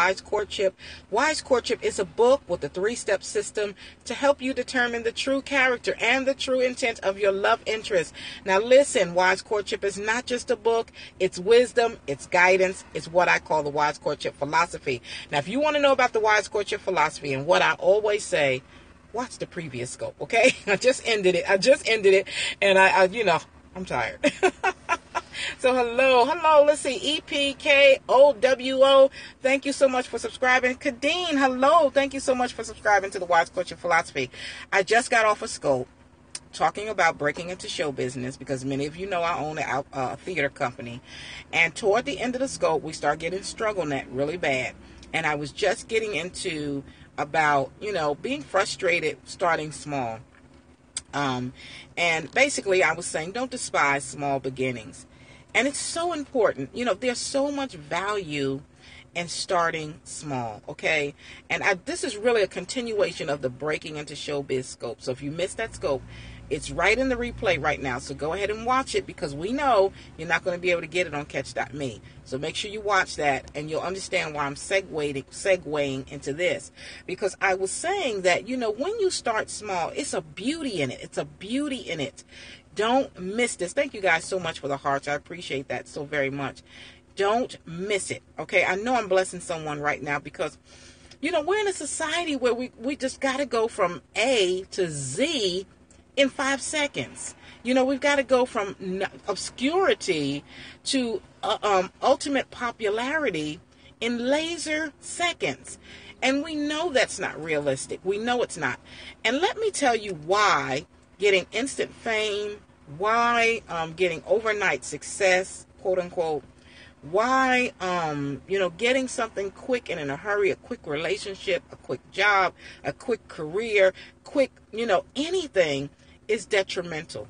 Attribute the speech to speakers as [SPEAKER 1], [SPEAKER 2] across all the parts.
[SPEAKER 1] Wise Courtship. Wise Courtship is a book with a 3-step system to help you determine the true character and the true intent of your love interest. Now listen, Wise Courtship is not just a book. It's wisdom. It's guidance. It's what I call the Wise Courtship philosophy. Now, if you want to know about the Wise Courtship philosophy and what I always say, watch the previous scope, okay? I just ended it, and I'm tired. So hello, let's see, EPKOWO, thank you so much for subscribing. Kadeen, hello, thank you so much for subscribing to the Wise Courtship philosophy. I just got off a scope talking about breaking into show business, because many of you know I own a theater company, and toward the end of the scope, we start getting struggle net really bad, and I was just getting into about, being frustrated starting small. And basically I was saying, don't despise small beginnings. And it's so important. There's so much value in starting small, okay? And this is really a continuation of the breaking into showbiz scope. So if you missed that scope, it's right in the replay right now. So go ahead and watch it, because we know you're not going to be able to get it on catch.me. So make sure you watch that, and you'll understand why I'm segueing into this. Because I was saying that, when you start small, it's a beauty in it. It's a beauty in it. Don't miss this. Thank you guys so much for the hearts. I appreciate that so very much. Don't miss it, okay? I know I'm blessing someone right now, because we're in a society where we just got to go from A to Z in 5 seconds. We've got to go from obscurity to ultimate popularity in laser seconds. And we know that's not realistic. We know it's not. And let me tell you why getting instant fame, why getting overnight success, quote unquote, why getting something quick and in a hurry, a quick relationship, a quick job, a quick career, quick, anything is detrimental,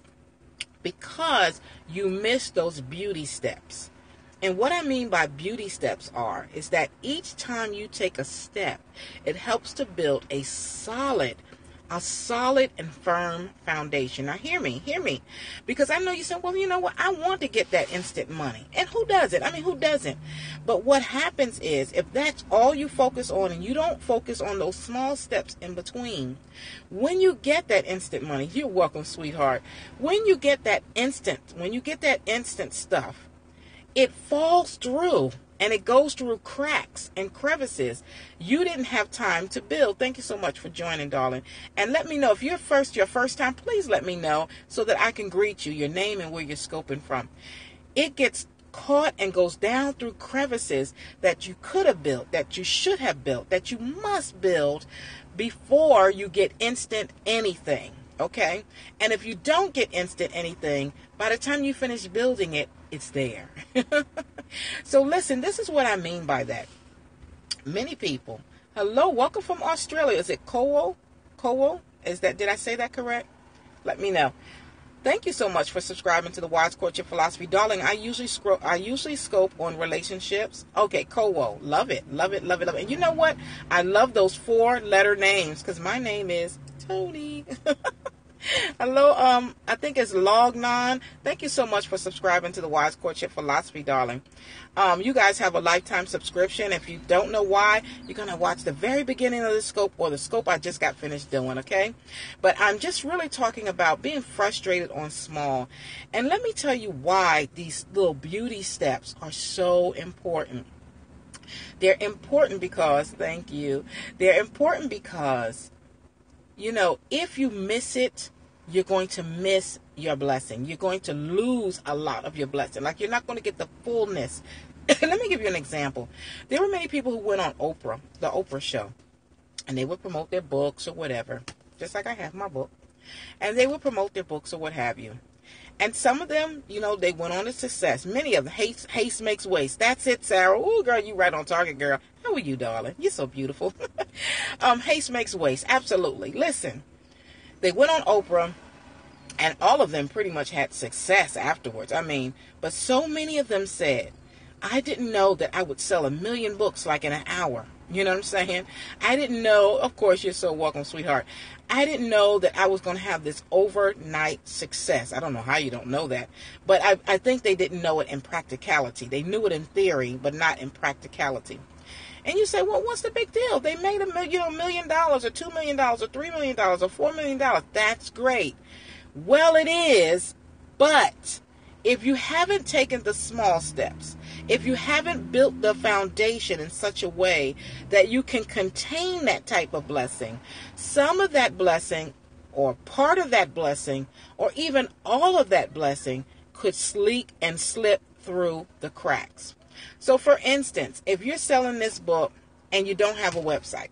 [SPEAKER 1] because you miss those beauty steps. And what I mean by beauty steps is that each time you take a step, it helps to build a solid and firm foundation. Now hear me, because I know you say, well, you know what, I want to get that instant money. And who doesn't? Who doesn't? But what happens is, if that's all you focus on and you don't focus on those small steps in between, when you get that instant money, you're welcome, sweetheart. When you get that instant stuff, it falls through. And it goes through cracks and crevices you didn't have time to build. Thank you so much for joining, darling. And let me know if your first time, please let me know so that I can greet you, your name and where you're scoping from. It gets caught and goes down through crevices that you could have built, that you should have built, that you must build before you get instant anything. Okay? And if you don't get instant anything, by the time you finish building it, it's there. So listen, this is what I mean by that. Many people, hello, welcome from Australia. Is it Kowo? Did I say that correct? Let me know. Thank you so much for subscribing to the Wise Courtship Philosophy. Darling, I usually scope on relationships. Okay, Kowo. Love it. And you know what? I love those 4-letter names, because my name is Tony. Hello, I think it's Lognon. Thank you so much for subscribing to the Wise Courtship Philosophy, darling. You guys have a lifetime subscription. If you don't know why, you're going to watch the very beginning of the scope, or the scope I just got finished doing, okay? But I'm just really talking about being frustrated on small. And let me tell you why these little beauty steps are so important. They're important because, thank you, if you miss it, you're going to miss your blessing. You're going to lose a lot of your blessing. Like, you're not going to get the fullness. Let me give you an example. There were many people who went on the Oprah show, and they would promote their books or whatever, just like I have my book. And they would promote their books or what have you. And some of them, they went on to success. Many of them, haste makes waste. That's it, Sarah. Ooh, girl, you right on target, girl. How are you, darling? You're so beautiful. Haste makes waste. Absolutely. Listen, they went on Oprah, and all of them pretty much had success afterwards. But so many of them said, I didn't know that I would sell 1 million books like in an hour. You know what I'm saying? I didn't know. Of course, you're so welcome, sweetheart. I didn't know that I was going to have this overnight success. I don't know how you don't know that. But I think they didn't know it in practicality. They knew it in theory, but not in practicality. And you say, well, what's the big deal? They made $1 million or $2 million or $3 million or $4 million. That's great. Well, it is, but if you haven't taken the small steps, if you haven't built the foundation in such a way that you can contain that type of blessing, some of that blessing or part of that blessing or even all of that blessing could leak and slip through the cracks. So for instance, if you're selling this book and you don't have a website,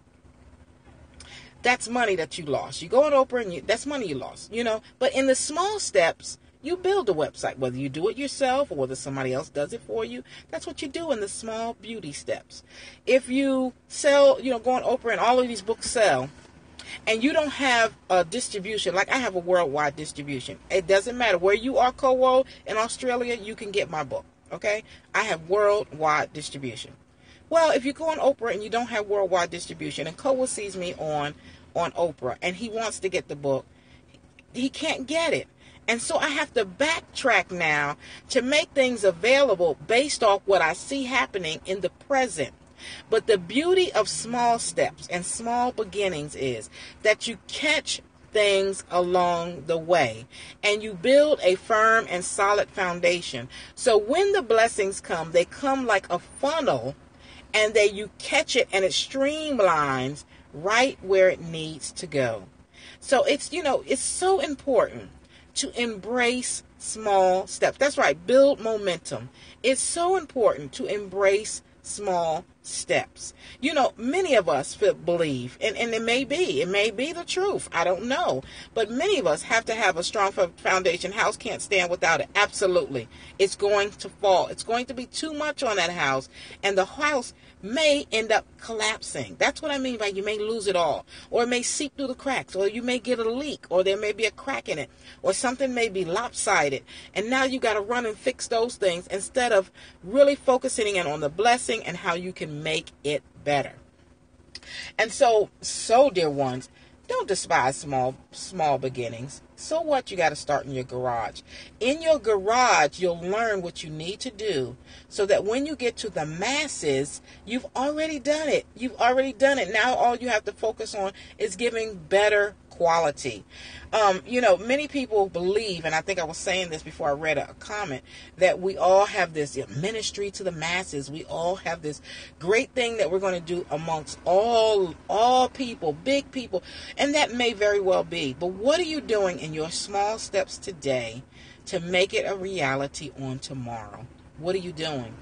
[SPEAKER 1] that's money that you lost. You go on Oprah and that's money you lost, But in the small steps, you build a website, whether you do it yourself or whether somebody else does it for you. That's what you do in the small beauty steps. If you sell, go on Oprah and all of these books sell, and you don't have a distribution, like I have a worldwide distribution. It doesn't matter where you are, Kowo, in Australia, you can get my book, okay? I have worldwide distribution. Well, if you go on Oprah and you don't have worldwide distribution, and Kowo sees me on Oprah, and he wants to get the book, he can't get it. And so I have to backtrack now to make things available based off what I see happening in the present. But the beauty of small steps and small beginnings is that you catch things along the way and you build a firm and solid foundation. So when the blessings come, they come like a funnel, and you catch it and it streamlines right where it needs to go. So it's so important to embrace small steps. That's right, build momentum. It's so important to embrace small steps. Many of us believe, and it may be the truth. I don't know. But many of us have to have a strong foundation. House can't stand without it. Absolutely. It's going to fall. It's going to be too much on that house, and the house may end up collapsing. That's what I mean by you may lose it all, or it may seep through the cracks, or you may get a leak, or there may be a crack in it, or something may be lopsided, and now you got to run and fix those things instead of really focusing in on the blessing and how you can make it better. And so dear ones, don't despise small beginnings. So what? You got to start in your garage. In your garage, you'll learn what you need to do so that when you get to the masses, you've already done it. Now all you have to focus on is giving better quality. Many people believe, and I think I was saying this before I read a comment, that we all have this ministry to the masses. We all have this great thing that we're going to do amongst all people, big people, and that may very well be. But what are you doing in your small steps today to make it a reality on tomorrow? What are you doing?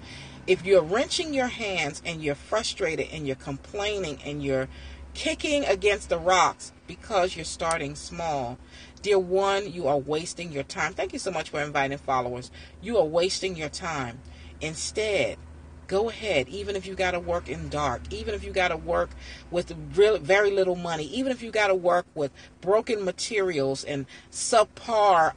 [SPEAKER 1] If you're wrenching your hands and you're frustrated and you're complaining and you're kicking against the rocks because you're starting small, dear one, you are wasting your time. Thank you so much for inviting followers. You are wasting your time. Instead, go ahead, even if you got to work in dark, even if you got to work with very little money, even if you got to work with broken materials and subpar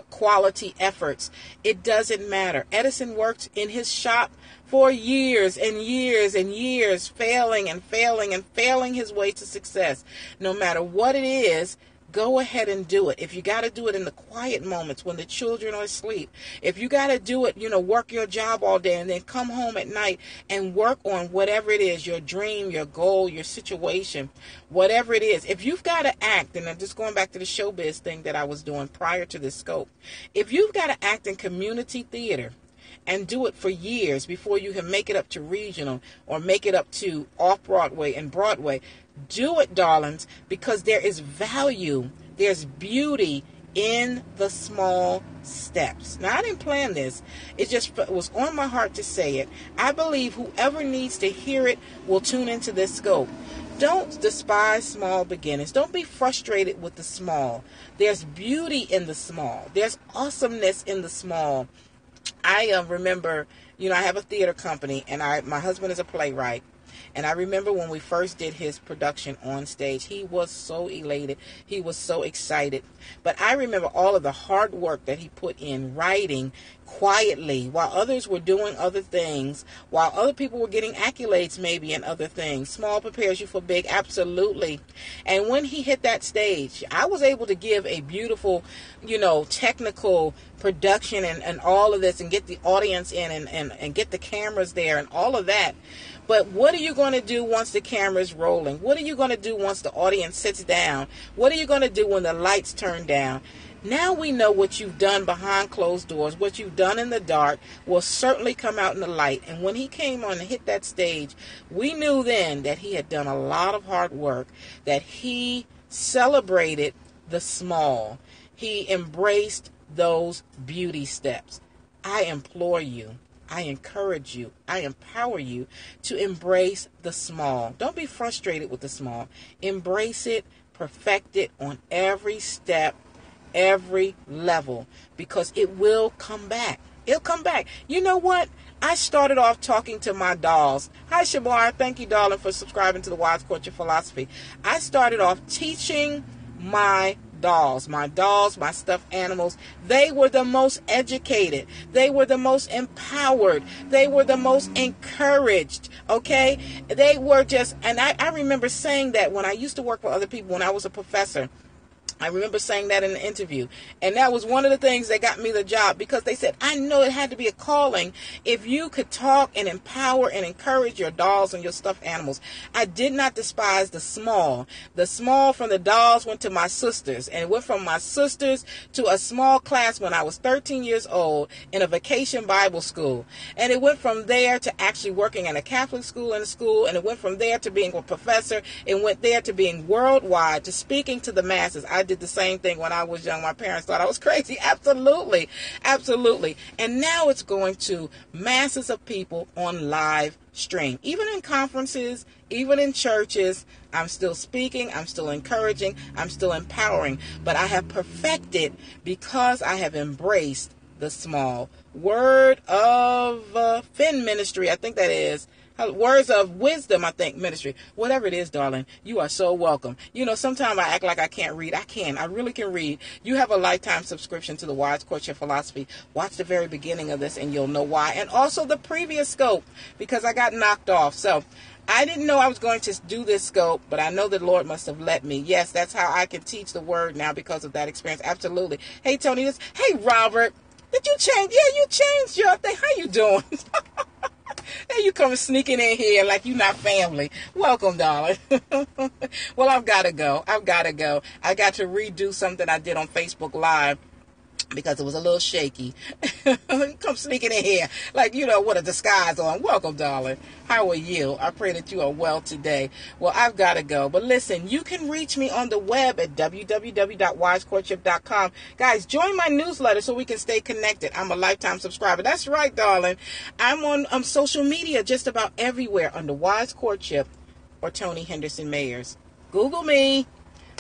[SPEAKER 1] quality efforts, it doesn't matter. Edison worked in his shop for years and years and years, failing his way to success. No matter what it is, go ahead and do it. If you got to do it in the quiet moments when the children are asleep, if you got to do it, work your job all day and then come home at night and work on whatever it is, your dream, your goal, your situation, whatever it is. If you've got to act, and I'm just going back to the showbiz thing that I was doing prior to this scope, if you've got to act in community theater and do it for years before you can make it up to regional or make it up to off-Broadway and Broadway, do it, darlings, because there is value, there's beauty in the small steps. Now, I didn't plan this. It was on my heart to say it. I believe whoever needs to hear it will tune into this scope. Don't despise small beginnings. Don't be frustrated with the small. There's beauty in the small. There's awesomeness in the small. I remember, I have a theater company, and my husband is a playwright. And I remember when we first did his production on stage, he was so elated. He was so excited. But I remember all of the hard work that he put in writing quietly while others were doing other things, while other people were getting accolades maybe and other things. Small prepares you for big, absolutely. And when he hit that stage, I was able to give a beautiful, technical production and all of this, and get the audience in, and get the cameras there and all of that. But what are you going to do once the camera is rolling? What are you going to do once the audience sits down? What are you going to do when the lights turn down? Now we know what you've done behind closed doors. What you've done in the dark will certainly come out in the light. And when he came on and hit that stage, we knew then that he had done a lot of hard work, that he celebrated the small. He embraced those beauty steps. I implore you, I encourage you, I empower you to embrace the small. Don't be frustrated with the small. Embrace it, perfect it on every step, every level, because it will come back. It'll come back. You know what? I started off talking to my dolls. Hi, Shamar. Thank you, darling, for subscribing to the Wise Court of Philosophy. I started off teaching my dolls, my stuffed animals. They were the most educated. They were the most empowered. They were the most encouraged. Okay? They were just, and I remember saying that when I used to work for other people, when I was a professor. I remember saying that in an interview, and that was one of the things that got me the job, because they said, I know it had to be a calling if you could talk and empower and encourage your dolls and your stuffed animals. I did not despise the small. The small from the dolls went to my sisters, and it went from my sisters to a small class when I was 13 years old in a vacation Bible school. And it went from there to actually working in a Catholic school and it went from there to being a professor. It went there to being worldwide, to speaking to the masses. I did the same thing when I was young. My parents thought I was crazy. Absolutely. Absolutely. And now it's going to masses of people on live stream. Even in conferences, even in churches, I'm still speaking, I'm still encouraging, I'm still empowering. But I have perfected because I have embraced the small. Word of Finn Ministry, I think that is. Words of Wisdom, I think, ministry. Whatever it is, darling, you are so welcome. You know, sometimes I act like I can't read. I can. I really can read. You have a lifetime subscription to the Wise Courtship Philosophy. Watch the very beginning of this and you'll know why. And also the previous scope, because I got knocked off. So I didn't know I was going to do this scope, but I know the Lord must have let me. Yes, that's how I can teach the word now because of that experience. Absolutely. Hey, Tony. Hey, Robert. Did you change? Yeah, you changed your thing. How you doing? Hey, you come sneaking in here like you're not family. Welcome, darling. Well, I've got to go. I got to redo something I did on Facebook Live because it was a little shaky. Come sneaking in here like, you know, with a disguise on. Welcome, darling. How are you? I pray that you are well today. Well, I've got to go. But listen, you can reach me on the web at www.wisecourtship.com. Guys, join my newsletter so we can stay connected. I'm a lifetime subscriber. That's right, darling. I'm on social media just about everywhere under Wise Courtship or Tony Henderson-Mayers. Google me.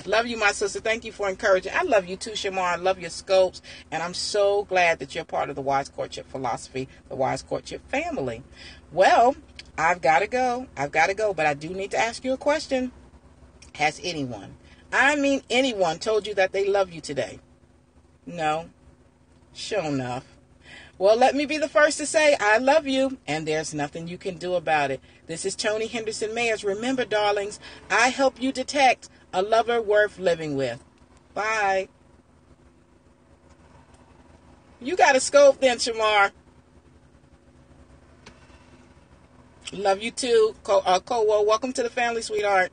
[SPEAKER 1] Love you, my sister. Thank you for encouraging. I love you too, Shamar. I love your scopes. And I'm so glad that you're part of the Wise Courtship Philosophy, the Wise Courtship family. Well, I've got to go. But I do need to ask you a question. Has anyone, I mean anyone, told you that they love you today? No? Sure enough. Well, let me be the first to say I love you, and there's nothing you can do about it. This is Tony Henderson-Mayers. Remember, darlings, I help you detect a lover worth living with. Bye. You got a scope then, Shamar. Love you too. Kowo, welcome to the family, sweetheart.